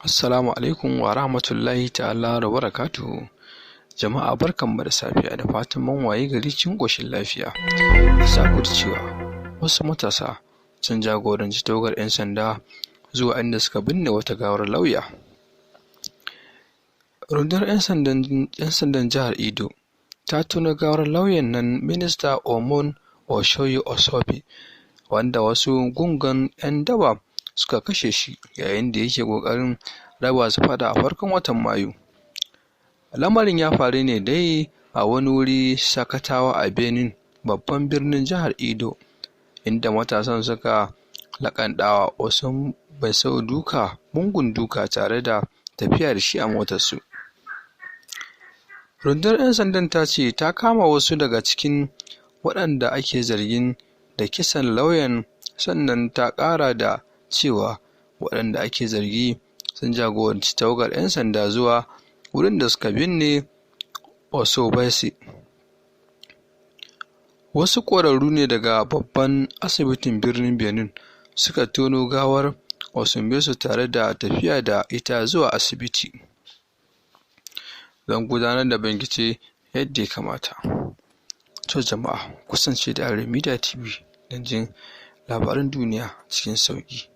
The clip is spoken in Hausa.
Assalamu alaikum wa rahmatullahi ta'ala da barakatuhu. Jama'a barkanmu da safiya da fatan mun waye gari cikin ƙoshin lafiya. Za ku ji cewa wasu matasa sun jagoranci tawagar 'yan sanda zuwa inda suka binne wata gawar lauya. Rundunar 'yan sandan jihar EDO ta tono gawar lauyan nan Minista Omon Oshoyi Osobe, wanda wasu gungun 'yan daba suka kashe shi yayin da yake ƙoƙarin raba su faɗa a farkon watan Mayu. Lamarin ya faru ne dai a wani wuri Sakatawa a Benin, babban birnin jihar Edo, inda matasan suka laƙanɗawa wasu Wasu mugun duka tare da tafiya da shi a motarsu. Rundunar 'yan sandan ta ce ta kama wasu daga cikin waɗanda ake zargin da kisan lauyan, sannan ta ƙara da cewa waɗanda ake zargi sun jagoranci tawagar 'yan sanda zuwa wurin da suka binne Wasu. Wasu ƙwararru ne daga babban asibitin birnin Benin suka tono gawar Wasu tare da tafiya da ita zuwa asibiti don gudanar da bincike yadda ya kamata. To jama'a, kusance da Media TV don jin labaran duniya cikin sauƙi.